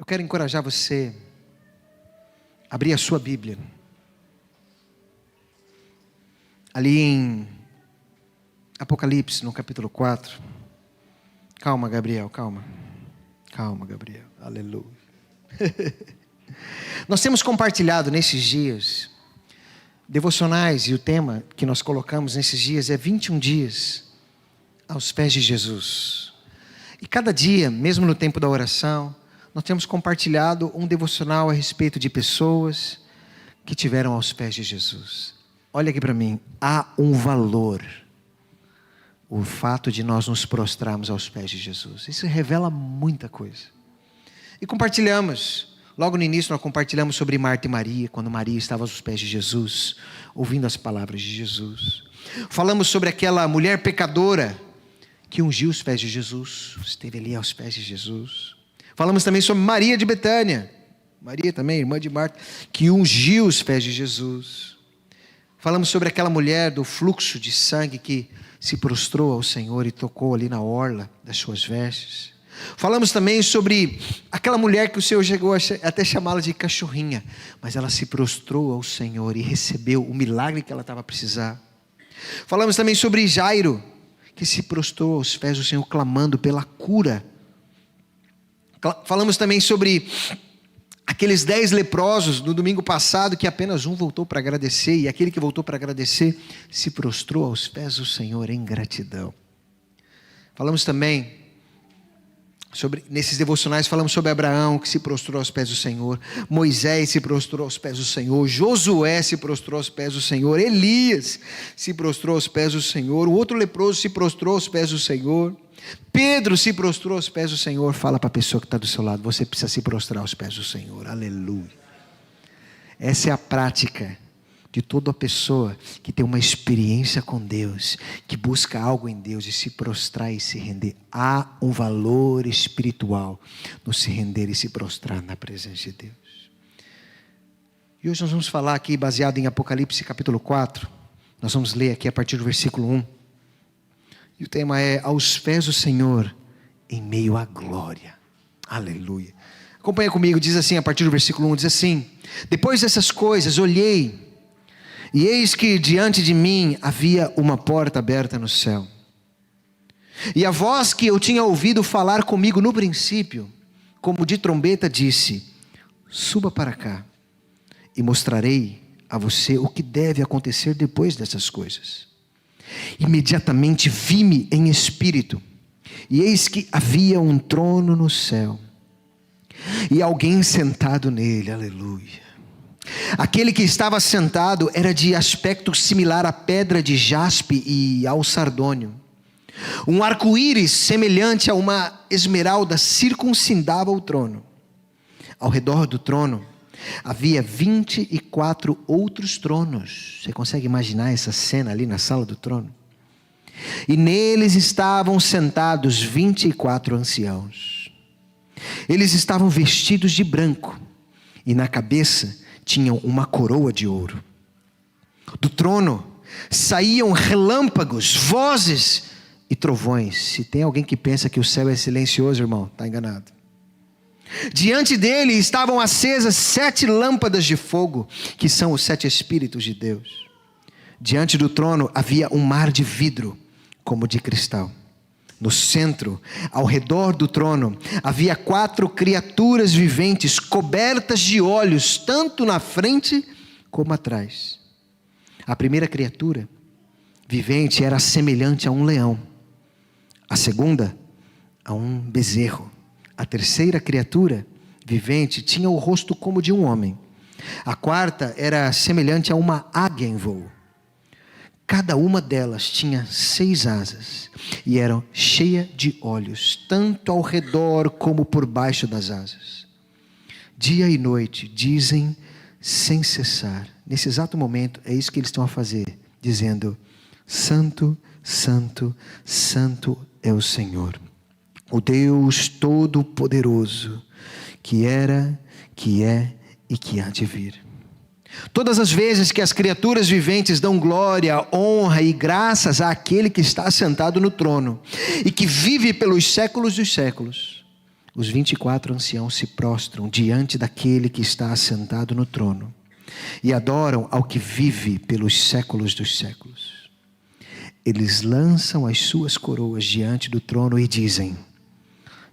Eu quero encorajar você a abrir a sua Bíblia. Ali em Apocalipse, no capítulo 4. Calma, Gabriel, calma. Calma, Gabriel. Aleluia. Nós temos compartilhado nesses dias devocionais, e o tema que nós colocamos nesses dias é 21 dias aos pés de Jesus. E cada dia, mesmo no tempo da oração, nós temos compartilhado um devocional a respeito de pessoas que tiveram aos pés de Jesus. Olha aqui para mim, há um valor o fato de nós nos prostrarmos aos pés de Jesus. Isso revela muita coisa. E compartilhamos, logo no início nós compartilhamos sobre Marta e Maria, quando Maria estava aos pés de Jesus, ouvindo as palavras de Jesus. Falamos sobre aquela mulher pecadora que ungiu os pés de Jesus, esteve ali aos pés de Jesus. Falamos também sobre Maria de Betânia, Maria também, irmã de Marta, que ungiu os pés de Jesus. Falamos sobre aquela mulher do fluxo de sangue que se prostrou ao Senhor e tocou ali na orla das suas vestes. Falamos também sobre aquela mulher que o Senhor chegou até chamá-la de cachorrinha, mas ela se prostrou ao Senhor e recebeu o milagre que ela estava a precisar. Falamos também sobre Jairo, que se prostrou aos pés do Senhor clamando pela cura. Falamos também sobre aqueles 10 leprosos no domingo passado, que apenas um voltou para agradecer, e aquele que voltou para agradecer se prostrou aos pés do Senhor em gratidão. Falamos também nesses devocionais, falamos sobre Abraão, que se prostrou aos pés do Senhor, Moisés se prostrou aos pés do Senhor, Josué se prostrou aos pés do Senhor, Elias se prostrou aos pés do Senhor, o outro leproso se prostrou aos pés do Senhor, Pedro se prostrou aos pés do Senhor. Fala para a pessoa que está do seu lado, você precisa se prostrar aos pés do Senhor. Aleluia. Essa é a prática de toda pessoa que tem uma experiência com Deus, que busca algo em Deus e se prostrar e se render. Há um valor espiritual no se render e se prostrar na presença de Deus. E hoje nós vamos falar aqui, baseado em Apocalipse capítulo 4. Nós vamos ler aqui a partir do versículo 1. E o tema é: aos pés do Senhor, em meio à glória. Aleluia. Acompanha comigo, diz assim, a partir do versículo 1, diz assim: depois dessas coisas, olhei, e eis que diante de mim havia uma porta aberta no céu. E a voz que eu tinha ouvido falar comigo no princípio, como de trombeta, disse: suba para cá, e mostrarei a você o que deve acontecer depois dessas coisas. Imediatamente vi-me em espírito, e eis que havia um trono no céu, e alguém sentado nele. Aleluia. Aquele que estava sentado era de aspecto similar à pedra de jaspe e ao sardônio. Um arco-íris semelhante a uma esmeralda circuncindava o trono. Ao redor do trono havia 24 outros tronos. Você consegue imaginar essa cena ali na sala do trono? E neles estavam sentados 24 anciãos. Eles estavam vestidos de branco, e na cabeça tinham uma coroa de ouro. Do trono saíam relâmpagos, vozes e trovões. Se tem alguém que pensa que o céu é silencioso, irmão, está enganado. Diante dele estavam acesas 7 lâmpadas de fogo, que são os 7 Espíritos de Deus. Diante do trono havia um mar de vidro, como de cristal. No centro, ao redor do trono, havia 4 criaturas viventes, cobertas de olhos, tanto na frente como atrás. A primeira criatura vivente era semelhante a um leão. A segunda, a um bezerro. A terceira criatura vivente tinha o rosto como de um homem. A quarta era semelhante a uma águia em voo. Cada uma delas tinha 6 asas e eram cheias de olhos, tanto ao redor como por baixo das asas. Dia e noite dizem sem cessar. Nesse exato momento é isso que eles estão a fazer, dizendo: Santo, Santo, Santo é o Senhor, o Deus Todo-Poderoso, que era, que é e que há de vir. Todas as vezes que as criaturas viventes dão glória, honra e graças àquele que está sentado no trono e que vive pelos séculos dos séculos, os 24 anciãos se prostram diante daquele que está assentado no trono e adoram ao que vive pelos séculos dos séculos. Eles lançam as suas coroas diante do trono e dizem: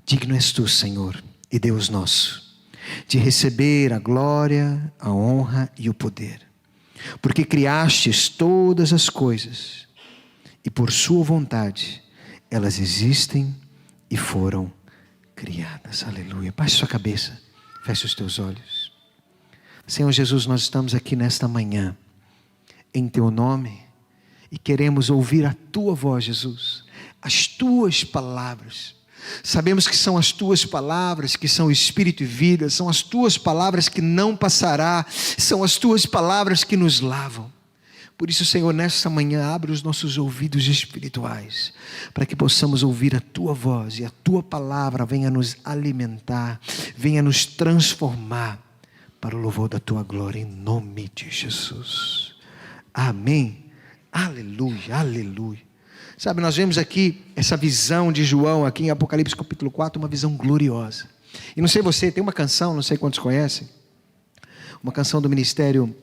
digno és tu, Senhor e Deus nosso, de receber a glória, a honra e o poder, porque criastes todas as coisas e por sua vontade elas existem e foram criadas. Aleluia. Baixe sua cabeça, feche os teus olhos. Senhor Jesus, nós estamos aqui nesta manhã em teu nome e queremos ouvir a tua voz, Jesus, as tuas palavras. Sabemos que são as tuas palavras que são espírito e vida, são as tuas palavras que não passará, são as tuas palavras que nos lavam. Por isso, Senhor, nesta manhã abre os nossos ouvidos espirituais, para que possamos ouvir a tua voz e a tua palavra venha nos alimentar, venha nos transformar para o louvor da tua glória, em nome de Jesus. Amém. Aleluia, aleluia. Sabe, nós vemos aqui essa visão de João, aqui em Apocalipse capítulo 4, uma visão gloriosa. E não sei você, tem uma canção, não sei quantos conhecem, uma canção do ministério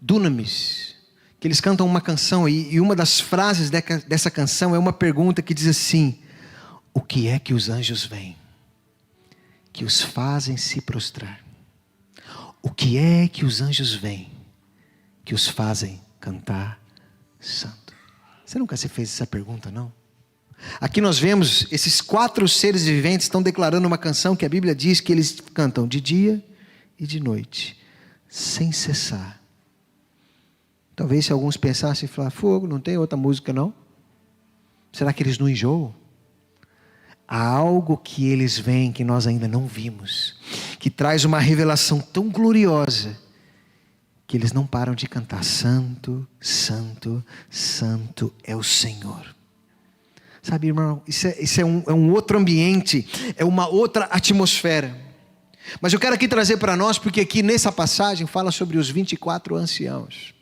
Dunamis, que eles cantam uma canção e uma das frases dessa canção é uma pergunta que diz assim: o que é que os anjos veem que os fazem se prostrar? O que é que os anjos veem que os fazem cantar santo? Você nunca se fez essa pergunta, não? Aqui nós vemos esses 4 seres viventes estão declarando uma canção que a Bíblia diz que eles cantam de dia e de noite, sem cessar. Talvez se alguns pensassem e falassem: fogo, não tem outra música não? Será que eles não enjoam? Há algo que eles veem que nós ainda não vimos, que traz uma revelação tão gloriosa, que eles não param de cantar: santo, santo, santo é o Senhor. Sabe, irmão, isso é um outro ambiente, é uma outra atmosfera. Mas eu quero aqui trazer para nós, porque aqui nessa passagem fala sobre os 24 anciãos,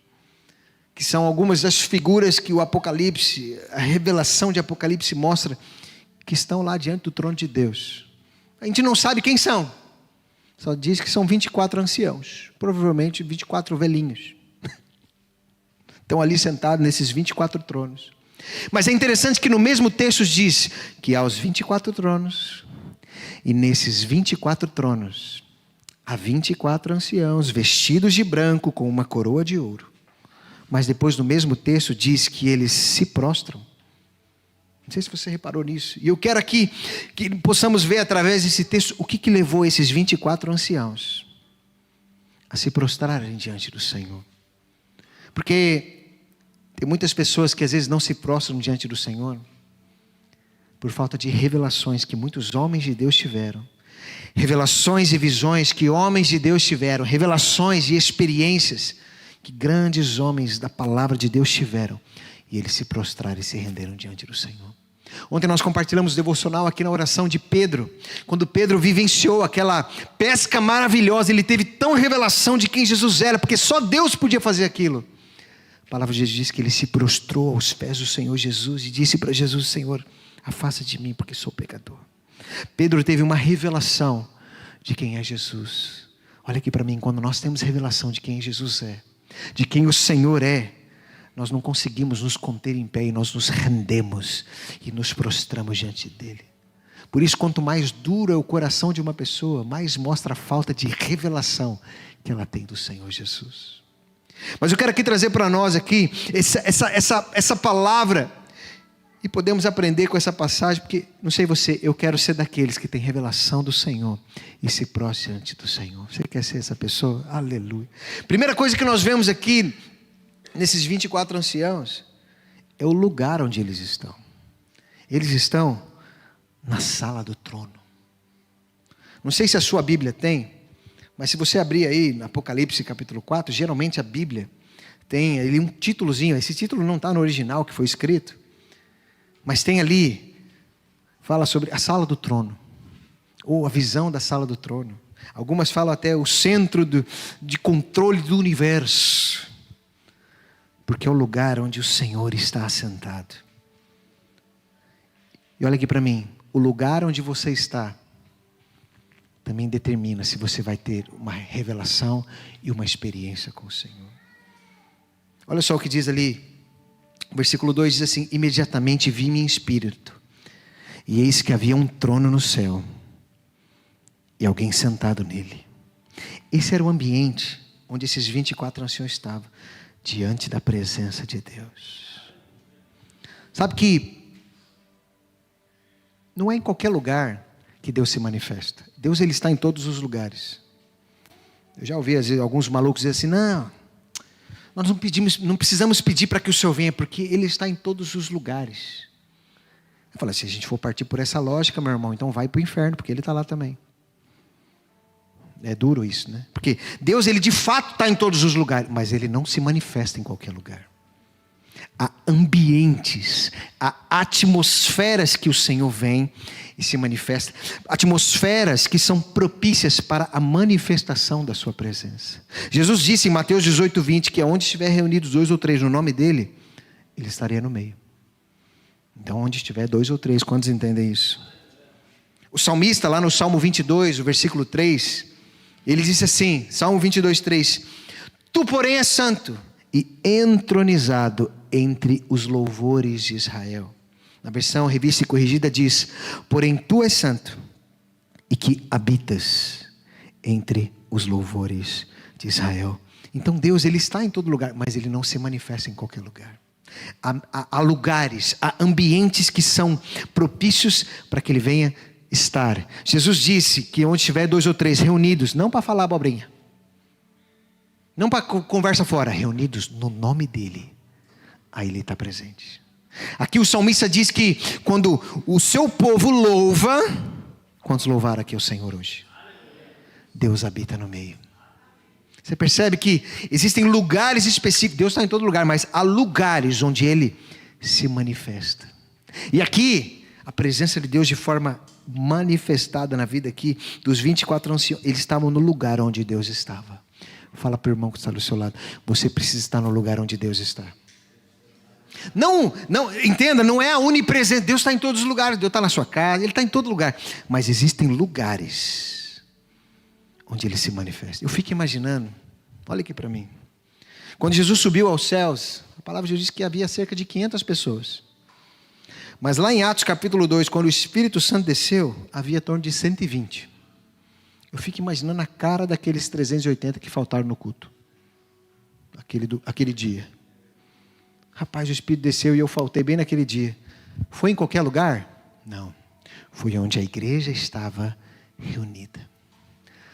que são algumas das figuras que o Apocalipse, a revelação de Apocalipse mostra, que estão lá diante do trono de Deus. A gente não sabe quem são, só diz que são 24 anciãos, provavelmente 24 velhinhos, estão ali sentados nesses 24 tronos. Mas é interessante que no mesmo texto diz que há os 24 tronos, e nesses 24 tronos há 24 anciãos vestidos de branco com uma coroa de ouro. Mas depois no mesmo texto diz que eles se prostram. Não sei se você reparou nisso. E eu quero aqui que possamos ver através desse texto o que levou esses 24 anciãos a se prostrarem diante do Senhor. Porque tem muitas pessoas que às vezes não se prostram diante do Senhor por falta de revelações que muitos homens de Deus tiveram. Revelações e visões que homens de Deus tiveram. Revelações e experiências que grandes homens da palavra de Deus tiveram, e eles se prostraram e se renderam diante do Senhor. Ontem nós compartilhamos o devocional aqui na oração de Pedro, quando Pedro vivenciou aquela pesca maravilhosa. Ele teve tão revelação de quem Jesus era, porque só Deus podia fazer aquilo. A palavra de Jesus diz que ele se prostrou aos pés do Senhor Jesus e disse para Jesus: Senhor, afasta de mim porque sou pecador. Pedro teve uma revelação de quem é Jesus. Olha aqui para mim, quando nós temos revelação de quem Jesus é, de quem o Senhor é, nós não conseguimos nos conter em pé e nós nos rendemos e nos prostramos diante dele. Por isso, quanto mais duro é o coração de uma pessoa, mais mostra a falta de revelação que ela tem do Senhor Jesus. Mas eu quero aqui trazer para nós aqui essa palavra, e podemos aprender com essa passagem, porque, não sei você, eu quero ser daqueles que têm revelação do Senhor e se prostra diante do Senhor. Você quer ser essa pessoa? Aleluia. Primeira coisa que nós vemos aqui nesses 24 anciãos é o lugar onde eles estão. Eles estão na sala do trono. Não sei se a sua Bíblia tem, mas se você abrir aí no Apocalipse capítulo 4, geralmente a Bíblia tem ali um títulozinho. Esse título não está no original que foi escrito, mas tem ali, fala sobre a sala do trono, ou a visão da sala do trono. Algumas falam até o centro de controle do universo, porque é o lugar onde o Senhor está assentado. E olha aqui para mim, o lugar onde você está também determina se você vai ter uma revelação e uma experiência com o Senhor. Olha só o que diz ali, o versículo 2 diz assim: imediatamente vi-me em espírito, e eis que havia um trono no céu, e alguém sentado nele. Esse era o ambiente onde esses 24 anciões estavam, diante da presença de Deus. Sabe que não é em qualquer lugar que Deus se manifesta. Deus, ele está em todos os lugares. Eu já ouvi às vezes, alguns malucos dizer assim: não, nós não precisamos pedir para que o Senhor venha, porque Ele está em todos os lugares. Eu falo, se a gente for partir por essa lógica, meu irmão, então vai para o inferno, porque Ele está lá também. É duro isso, né? Porque Deus, ele de fato está em todos os lugares, mas ele não se manifesta em qualquer lugar. Há ambientes, há atmosferas que o Senhor vem e se manifesta. Atmosferas que são propícias para a manifestação da sua presença. Jesus disse em Mateus 18:20 que onde estiver reunidos 2 ou 3 no nome dele, ele estaria no meio. Então onde estiver 2 ou 3, quantos entendem isso? O salmista lá no Salmo 22, o versículo 3, ele disse assim, Salmo 22:3: Tu, porém, és santo e entronizado entre os louvores de Israel. Na versão revista e corrigida diz: porém tu és santo e que habitas entre os louvores de Israel. Então Deus, ele está em todo lugar, mas ele não se manifesta em qualquer lugar. Há lugares, há ambientes que são propícios para que ele venha estar. Jesus disse que onde estiver 2 ou 3 reunidos, não para falar abobrinha, não para conversa fora, reunidos no nome dele, aí ele está presente. Aqui o salmista diz que quando o seu povo louva, quantos louvaram aqui o Senhor hoje? Deus habita no meio. Você percebe que existem lugares específicos, Deus está em todo lugar, mas há lugares onde ele se manifesta. E aqui, a presença de Deus de forma manifestada na vida aqui dos 24 anciãos, eles estavam no lugar onde Deus estava. Fala para o irmão que está do seu lado: você precisa estar no lugar onde Deus está. Não, entenda, não é a onipresença. Deus está em todos os lugares, Deus está na sua casa, Ele está em todo lugar. Mas existem lugares onde Ele se manifesta. Eu fico imaginando, olha aqui para mim. Quando Jesus subiu aos céus, a palavra de Deus diz que havia cerca de 500 pessoas. Mas lá em Atos capítulo 2, quando o Espírito Santo desceu, havia em torno de 120. Eu fico imaginando a cara daqueles 380 que faltaram no culto. Aquele dia. Rapaz, o Espírito desceu e eu faltei bem naquele dia. Foi em qualquer lugar? Não. Foi onde a igreja estava reunida.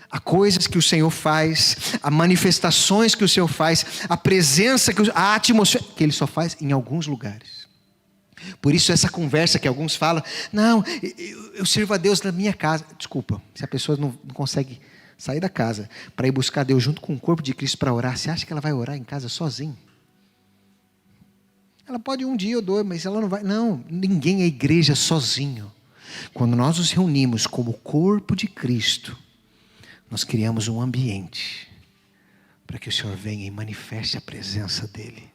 Há coisas que o Senhor faz, há manifestações que o Senhor faz, a presença, a atmosfera, que Ele só faz em alguns lugares. Por isso essa conversa que alguns falam: não, eu sirvo a Deus na minha casa. Desculpa, se a pessoa não consegue sair da casa para ir buscar Deus junto com o corpo de Cristo para orar, você acha que ela vai orar em casa sozinha? Ela pode um dia ou dois, mas ela não vai. Não, ninguém é igreja sozinho. Quando nós nos reunimos como corpo de Cristo, nós criamos um ambiente para que o Senhor venha e manifeste a presença dEle.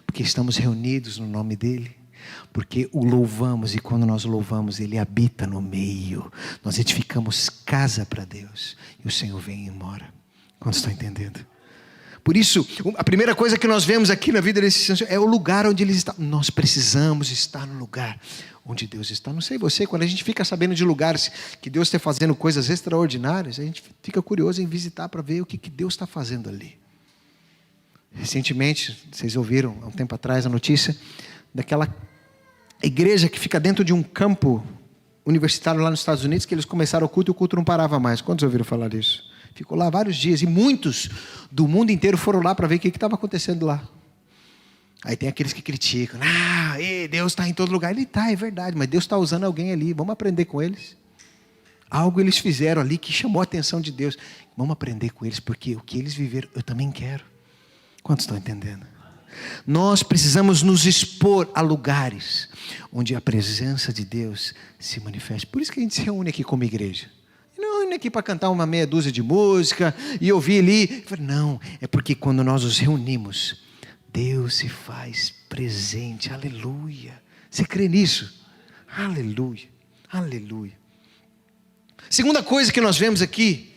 Porque estamos reunidos no nome dEle. Porque o louvamos, e quando nós louvamos, Ele habita no meio. Nós edificamos casa para Deus, e o Senhor vem e mora. Quantos estão entendendo? Por isso, a primeira coisa que nós vemos aqui na vida desses santos é o lugar onde eles estão. Nós precisamos estar no lugar onde Deus está. Não sei você, quando a gente fica sabendo de lugares que Deus está fazendo coisas extraordinárias, a gente fica curioso em visitar para ver o que Deus está fazendo ali. Recentemente, vocês ouviram, há um tempo atrás, a notícia daquela igreja que fica dentro de um campo universitário lá nos Estados Unidos, que eles começaram o culto e o culto não parava mais. Quantos ouviram falar disso? Ficou lá vários dias, e muitos do mundo inteiro foram lá para ver o que estava acontecendo lá. Aí tem aqueles que criticam: Deus está em todo lugar. Ele está, é verdade, mas Deus está usando alguém ali, vamos aprender com eles. Algo eles fizeram ali que chamou a atenção de Deus. Vamos aprender com eles, porque o que eles viveram, eu também quero. Quantos estão entendendo? Nós precisamos nos expor a lugares onde a presença de Deus se manifesta. Por isso que a gente se reúne aqui como igreja. Não reúne aqui para cantar uma meia dúzia de música e ouvir ali. Não, é porque quando nós nos reunimos, Deus se faz presente. Aleluia. Você crê nisso? Aleluia. Aleluia. Segunda coisa que nós vemos aqui,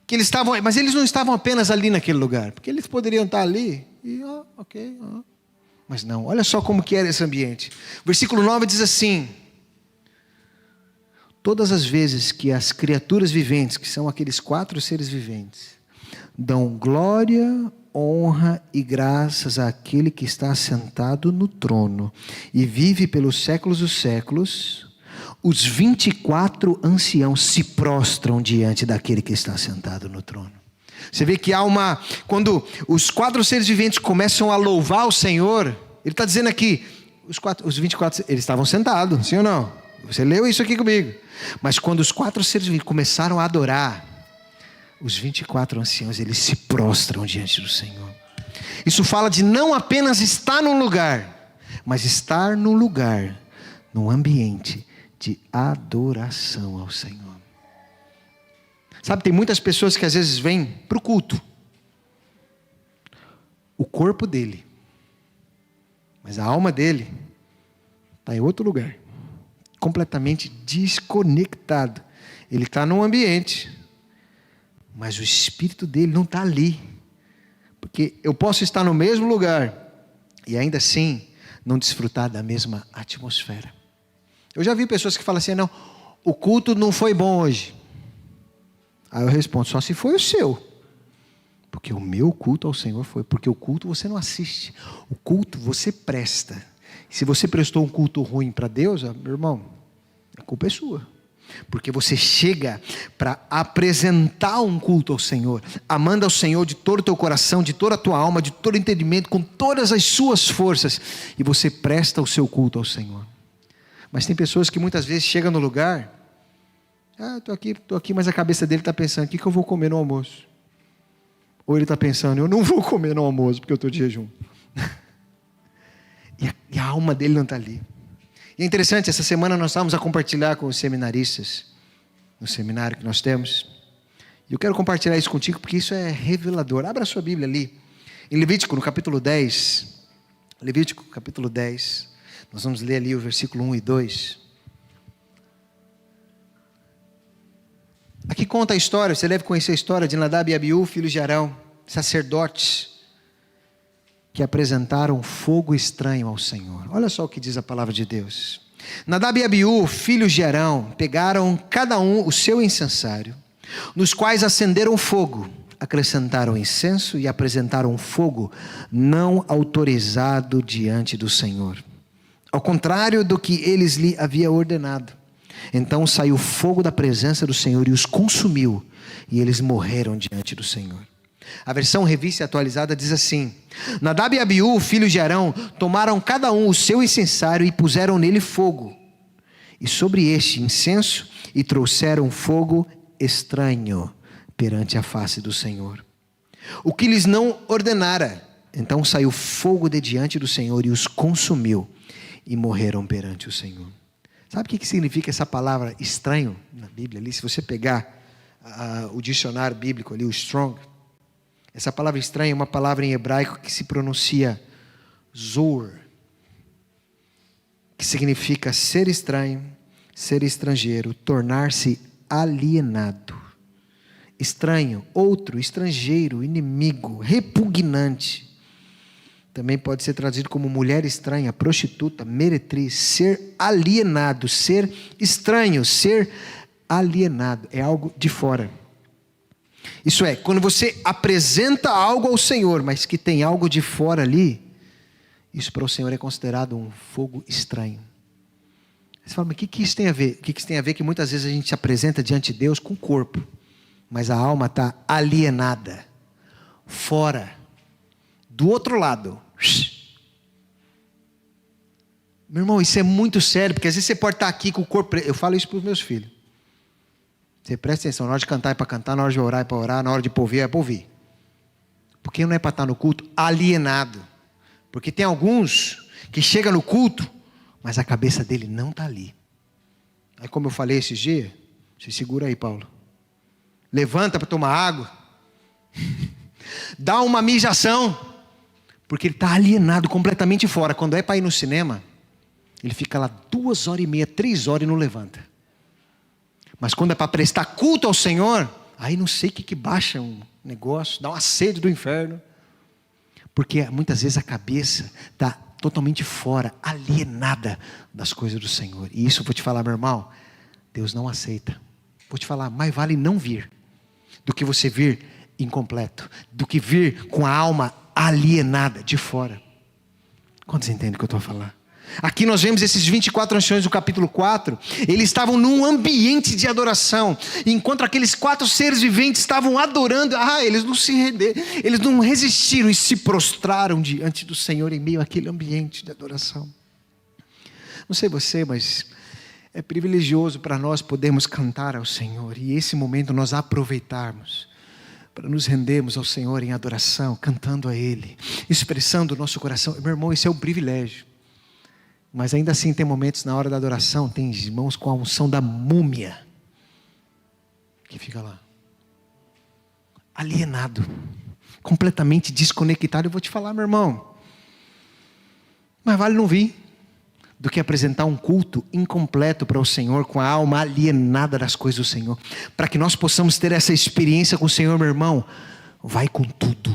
que eles estavam, mas eles não estavam apenas ali naquele lugar, porque eles poderiam estar ali e ok. Mas não, olha só como que era esse ambiente. Versículo 9 diz assim: todas as vezes que as criaturas viventes, que são aqueles 4 seres viventes, dão glória, honra e graças àquele que está sentado no trono e vive pelos séculos dos séculos, os 24 anciãos se prostram diante daquele que está sentado no trono. Você vê que quando os 4 seres viventes começam a louvar o Senhor, ele está dizendo aqui, os 24, eles estavam sentados, sim ou não? Você leu isso aqui comigo. Mas quando os 4 seres viventes começaram a adorar, os 24 anciãos, eles se prostram diante do Senhor. Isso fala de não apenas estar num lugar, mas estar num lugar, num ambiente de adoração ao Senhor. Sabe, tem muitas pessoas que às vezes vêm para o culto, o corpo dele, mas a alma dele está em outro lugar, completamente desconectado. Ele está num ambiente, mas o espírito dele não está ali. Porque eu posso estar no mesmo lugar e ainda assim não desfrutar da mesma atmosfera. Eu já vi pessoas que falam assim: não, o culto não foi bom hoje. Aí eu respondo: só se foi o seu. Porque o meu culto ao Senhor foi. Porque o culto você não assiste, o culto você presta. Se você prestou um culto ruim para Deus, meu irmão, a culpa é sua. Porque você chega para apresentar um culto ao Senhor, amando ao Senhor de todo o teu coração, de toda a tua alma, de todo o entendimento, com todas as suas forças, e você presta o seu culto ao Senhor. Mas tem pessoas que muitas vezes chegam no lugar, estou aqui, mas a cabeça dele está pensando: o que eu vou comer no almoço? Ou ele está pensando: eu não vou comer no almoço porque eu estou de jejum. E a alma dele não está ali. E é interessante, essa semana nós estávamos a compartilhar com os seminaristas, no seminário que nós temos, e eu quero compartilhar isso contigo, porque isso é revelador. Abra a sua Bíblia ali, em Levítico, no capítulo 10, Levítico, capítulo 10, nós vamos ler ali o versículo 1 e 2. Aqui conta a história, você deve conhecer a história de Nadab e Abiú, filhos de Arão, sacerdotes, que apresentaram fogo estranho ao Senhor. Olha só o que diz a palavra de Deus. Nadab e Abiú, filhos de Arão, pegaram cada um o seu incensário, nos quais acenderam fogo, acrescentaram incenso e apresentaram fogo não autorizado diante do Senhor, ao contrário do que eles lhe havia ordenado. Então saiu fogo da presença do Senhor e os consumiu, e eles morreram diante do Senhor. A versão revista e atualizada diz assim: Nadab e Abiú, filhos de Arão, tomaram cada um o seu incensário e puseram nele fogo, e sobre este incenso, e trouxeram fogo estranho perante a face do Senhor, o que lhes não ordenara. Então saiu fogo de diante do Senhor e os consumiu, e morreram perante o Senhor. Sabe o que significa essa palavra estranho na Bíblia ali? Se você pegar o dicionário bíblico ali, o Strong, essa palavra estranha é uma palavra em hebraico que se pronuncia zor, que significa ser estranho, ser estrangeiro, tornar-se alienado. Estranho, outro, estrangeiro, inimigo, repugnante. Também pode ser traduzido como mulher estranha, prostituta, meretriz, ser alienado, ser estranho, ser alienado, é algo de fora. Isso é, quando você apresenta algo ao Senhor, mas que tem algo de fora ali, isso para o Senhor é considerado um fogo estranho. Você fala: mas o que isso tem a ver? O que isso tem a ver que muitas vezes a gente se apresenta diante de Deus com o corpo, mas a alma está alienada, fora, do outro lado. Meu irmão, isso é muito sério, porque às vezes você pode estar aqui com o corpo. Eu falo isso para os meus filhos. Você presta atenção, na hora de cantar é para cantar, na hora de orar é para orar, na hora de ouvir é para ouvir. Porque não é para estar no culto alienado. Porque tem alguns que chegam no culto, mas a cabeça dele não está ali. Aí, como eu falei esses dias, você segura aí, Paulo. Levanta para tomar água. Dá uma mijação. Porque ele está alienado completamente fora. Quando é para ir no cinema, Ele fica lá 2h30, 3 horas e não levanta. Mas quando é para prestar culto ao Senhor, aí não sei o que baixa um negócio, dá uma sede do inferno. Porque muitas vezes a cabeça está totalmente fora, alienada das coisas do Senhor. E isso eu vou te falar, meu irmão, Deus não aceita. Vou te falar, mais vale não vir, do que você vir incompleto, do que vir com a alma alienada de fora. Quantos entendem o que eu estou a falar? Aqui nós vemos esses 24 anciões do capítulo 4, eles estavam num ambiente de adoração, enquanto aqueles 4 seres viventes estavam adorando, eles não se renderam, eles não resistiram e se prostraram diante do Senhor em meio àquele ambiente de adoração. Não sei você, mas é privilegioso para nós podermos cantar ao Senhor, e esse momento nós aproveitarmos, para nos rendermos ao Senhor em adoração, cantando a Ele, expressando o nosso coração. Meu irmão, isso é um privilégio. Mas ainda assim tem momentos na hora da adoração, tem irmãos com a unção da múmia, que fica lá, alienado, completamente desconectado. Eu vou te falar, meu irmão, mas vale não vir, do que apresentar um culto incompleto para o Senhor, com a alma alienada das coisas do Senhor. Para que nós possamos ter essa experiência com o Senhor, meu irmão, vai com tudo,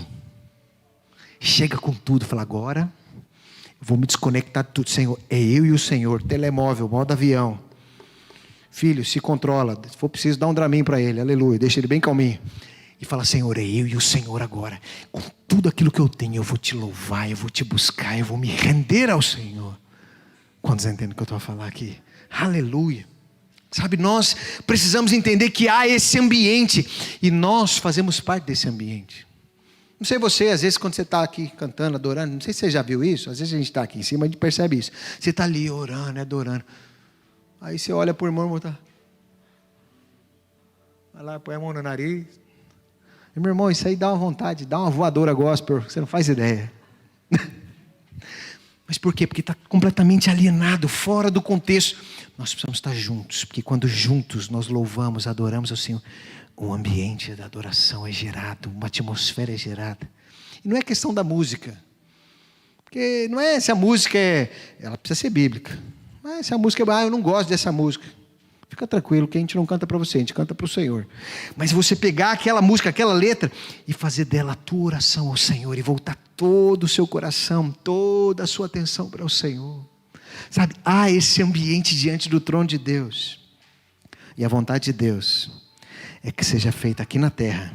chega com tudo, fala agora... vou me desconectar de tudo. Senhor, é eu e o Senhor. Telemóvel, modo avião. Filho, se controla. Se for preciso, dá um Dramin para ele. Aleluia. Deixa ele bem calminho. E fala, Senhor, é eu e o Senhor agora. Com tudo aquilo que eu tenho, eu vou te louvar, eu vou te buscar, eu vou me render ao Senhor. Quantos entendem o que eu estou a falar aqui? Aleluia. Sabe, nós precisamos entender que há esse ambiente. E nós fazemos parte desse ambiente. Não sei você, às vezes quando você está aqui cantando, adorando, não sei se você já viu isso, às vezes a gente está aqui em cima, a gente percebe isso. Você está ali orando, adorando. Aí você olha para o irmão, tá? Vai lá, põe a mão no nariz. E, meu irmão, isso aí dá uma vontade, dá uma voadora gospel, você não faz ideia. Mas por quê? Porque está completamente alienado, fora do contexto. Nós precisamos estar juntos, porque quando juntos nós louvamos, adoramos ao Senhor, um ambiente da adoração é gerado, uma atmosfera é gerada. E não é questão da música, porque não é se a música ela precisa ser bíblica. Mas se a música eu não gosto dessa música, fica tranquilo que a gente não canta para você, a gente canta para o Senhor. Mas você pegar aquela música, aquela letra e fazer dela a tua oração ao Senhor e voltar todo o seu coração, toda a sua atenção para o Senhor. Sabe, há esse ambiente diante do trono de Deus. E a vontade de Deus é que seja feita aqui na terra,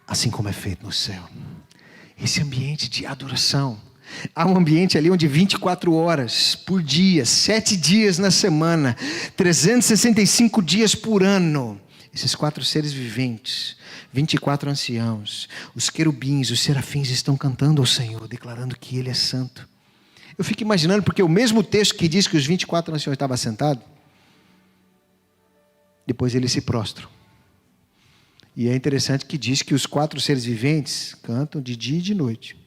assim como é feito no céu. Esse ambiente de adoração. Há um ambiente ali onde 24 horas por dia, 7 dias na semana, 365 dias por ano, esses 4 seres viventes, 24 anciãos, os querubins, os serafins estão cantando ao Senhor, declarando que Ele é santo. Eu fico imaginando, porque o mesmo texto que diz que os 24 anciãos estavam sentados, depois eles se prostram. E é interessante que diz que os 4 seres viventes cantam de dia e de noite.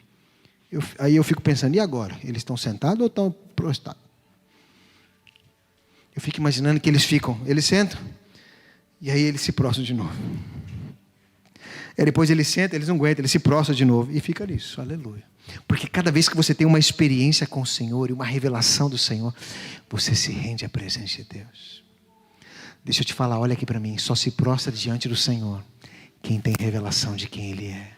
Aí eu fico pensando, e agora? Eles estão sentados ou estão prostrados? Eu fico imaginando que eles sentam, e aí eles se prostram de novo. E depois eles sentam, eles não aguentam, eles se prostram de novo, e fica nisso, aleluia. Porque cada vez que você tem uma experiência com o Senhor, e uma revelação do Senhor, você se rende à presença de Deus. Deixa eu te falar, olha aqui para mim, só se prostra diante do Senhor quem tem revelação de quem Ele é.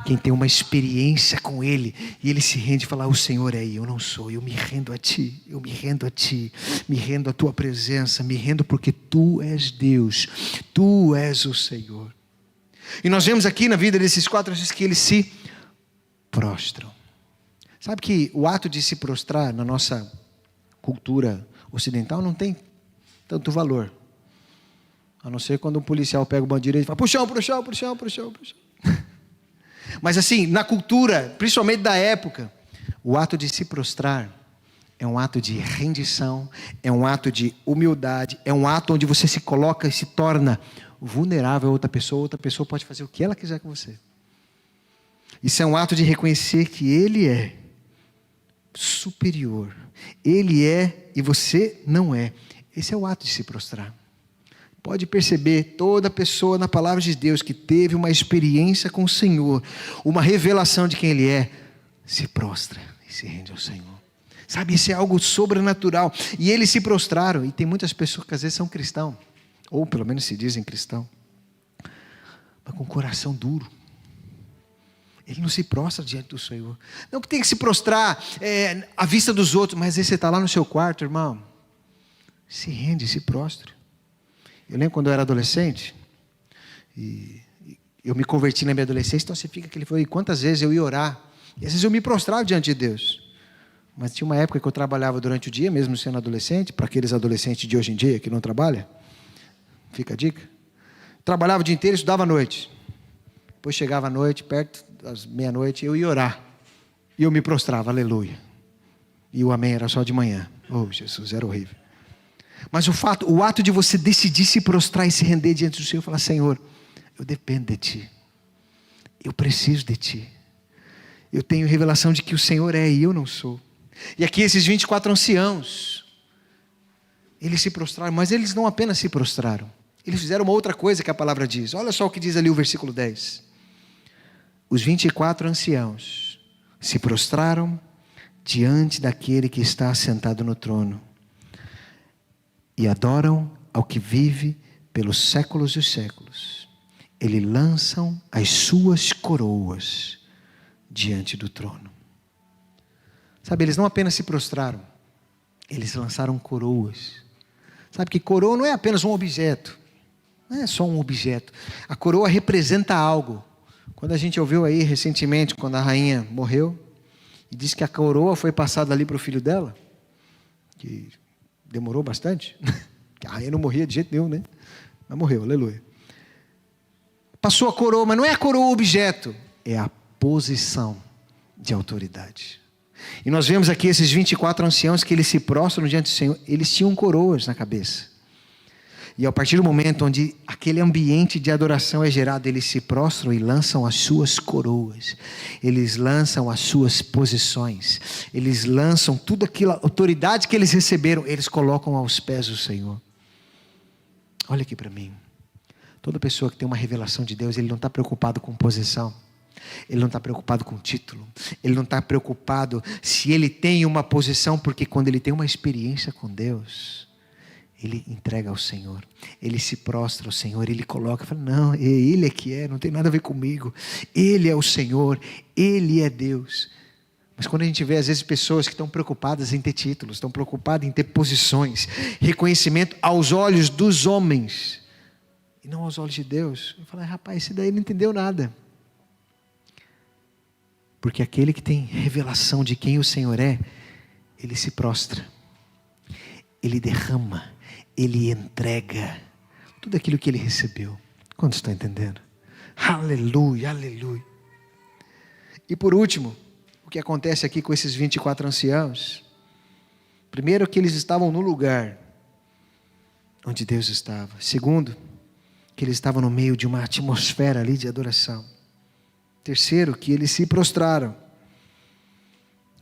Quem tem uma experiência com Ele, e Ele se rende e fala, o Senhor é aí, eu não sou, eu me rendo a Ti, eu me rendo a Ti, me rendo à Tua presença, me rendo porque Tu és Deus, Tu és o Senhor. E nós vemos aqui na vida desses 4 que eles se prostram. Sabe que o ato de se prostrar na nossa cultura ocidental não tem tanto valor. A não ser quando um policial pega o bandido e fala, pro chão. Mas assim, na cultura, principalmente da época, o ato de se prostrar é um ato de rendição, é um ato de humildade, é um ato onde você se coloca e se torna vulnerável a outra pessoa pode fazer o que ela quiser com você. Isso é um ato de reconhecer que Ele é superior, Ele é e você não é. Esse é o ato de se prostrar. Pode perceber, toda pessoa na palavra de Deus que teve uma experiência com o Senhor, uma revelação de quem Ele é, se prostra e se rende ao Senhor. Sabe, isso é algo sobrenatural. E eles se prostraram. E tem muitas pessoas que às vezes são cristãos, ou pelo menos se dizem cristão, mas com o coração duro. Ele não se prostra diante do Senhor. Não que tem que se prostrar à vista dos outros, mas aí você está lá no seu quarto, irmão. Se rende, se prostra. Eu lembro quando eu era adolescente, e eu me converti na minha adolescência, então você fica aquele foi quantas vezes eu ia orar, e às vezes eu me prostrava diante de Deus. Mas tinha uma época que eu trabalhava durante o dia, mesmo sendo adolescente, para aqueles adolescentes de hoje em dia que não trabalham, fica a dica. Trabalhava o dia inteiro e estudava à noite. Depois chegava à noite, perto das meia-noite, eu ia orar. E eu me prostrava, aleluia. E o amém era só de manhã. Oh, Jesus, era horrível. Mas o ato de você decidir se prostrar e se render diante do Senhor, falar, Senhor, eu dependo de Ti. Eu preciso de Ti. Eu tenho revelação de que o Senhor é e eu não sou. E aqui esses 24 anciãos, eles se prostraram, mas eles não apenas se prostraram. Eles fizeram uma outra coisa que a palavra diz. Olha só o que diz ali o versículo 10. Os 24 anciãos se prostraram diante daquele que está sentado no trono e adoram ao que vive pelos séculos dos séculos. Eles lançam as suas coroas diante do trono. Sabe, eles não apenas se prostraram, eles lançaram coroas. Sabe que coroa não é apenas um objeto, não é só um objeto. A coroa representa algo. Quando a gente ouviu aí recentemente, quando a rainha morreu, e disse que a coroa foi passada ali para o filho dela, que demorou bastante, que a rainha não morria de jeito nenhum, né? Mas morreu, aleluia. Passou a coroa, mas não é a coroa objeto, é a posição de autoridade. E nós vemos aqui esses 24 anciãos que eles se prostram diante do Senhor, eles tinham coroas na cabeça. E a partir do momento onde aquele ambiente de adoração é gerado, eles se prostram e lançam as suas coroas. Eles lançam as suas posições. Eles lançam tudo aquilo, a autoridade que eles receberam, eles colocam aos pés do Senhor. Olha aqui para mim. Toda pessoa que tem uma revelação de Deus, ele não está preocupado com posição. Ele não está preocupado com título. Ele não está preocupado se ele tem uma posição, porque quando ele tem uma experiência com Deus, ele entrega ao Senhor, ele se prostra ao Senhor, ele coloca, fala, não, Ele é que é, não tem nada a ver comigo, Ele é o Senhor, Ele é Deus. Mas quando a gente vê às vezes pessoas que estão preocupadas em ter títulos, estão preocupadas em ter posições, reconhecimento aos olhos dos homens, e não aos olhos de Deus, eu falo, rapaz, esse daí não entendeu nada. Porque aquele que tem revelação de quem o Senhor é, ele se prostra, ele derrama, ele entrega tudo aquilo que ele recebeu. Quantos estão entendendo? Aleluia, aleluia. E por último, o que acontece aqui com esses 24 anciãos? Primeiro, que eles estavam no lugar onde Deus estava. Segundo, que eles estavam no meio de uma atmosfera ali de adoração. Terceiro, que eles se prostraram.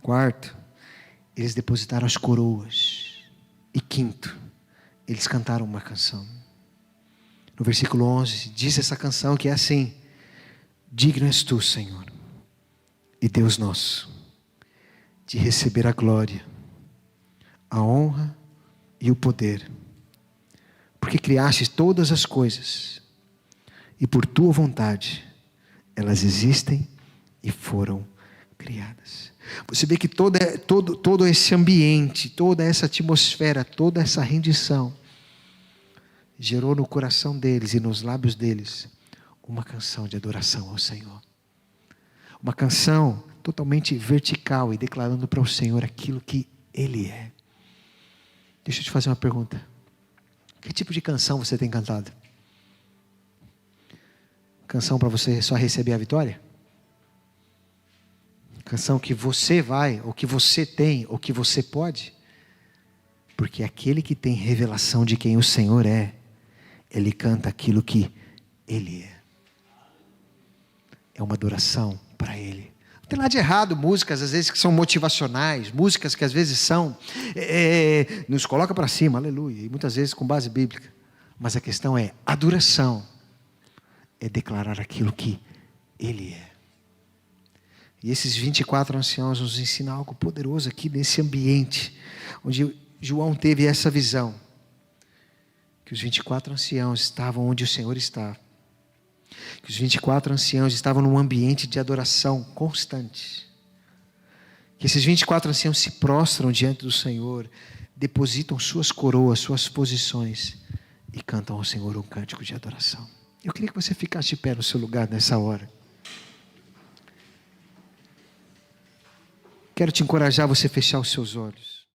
Quarto, eles depositaram as coroas. E quinto, eles cantaram uma canção. No versículo 11, diz essa canção que é assim: digno és tu, Senhor, e Deus nosso, de receber a glória, a honra e o poder, porque criastes todas as coisas, e por tua vontade elas existem e foram criadas. Você vê que todo esse ambiente, toda essa atmosfera, toda essa rendição gerou no coração deles e nos lábios deles uma canção de adoração ao Senhor. Uma canção totalmente vertical e declarando para o Senhor aquilo que Ele é. Deixa eu te fazer uma pergunta. Que tipo de canção você tem cantado? Canção para você só receber a vitória? Canção que você vai, ou que você tem, ou que você pode? Porque aquele que tem revelação de quem o Senhor é, ele canta aquilo que Ele é. É uma adoração para Ele. Não tem nada de errado, músicas às vezes que são motivacionais, músicas que às vezes são, nos coloca para cima, aleluia, e muitas vezes com base bíblica. Mas a questão é, adoração é declarar aquilo que Ele é. E esses 24 anciãos nos ensinam algo poderoso aqui nesse ambiente, onde João teve essa visão. Que os 24 anciãos estavam onde o Senhor está. Que os 24 anciãos estavam num ambiente de adoração constante. Que esses 24 anciãos se prostram diante do Senhor, depositam suas coroas, suas posições e cantam ao Senhor um cântico de adoração. Eu queria que você ficasse de pé no seu lugar nessa hora. Quero te encorajar a você fechar os seus olhos.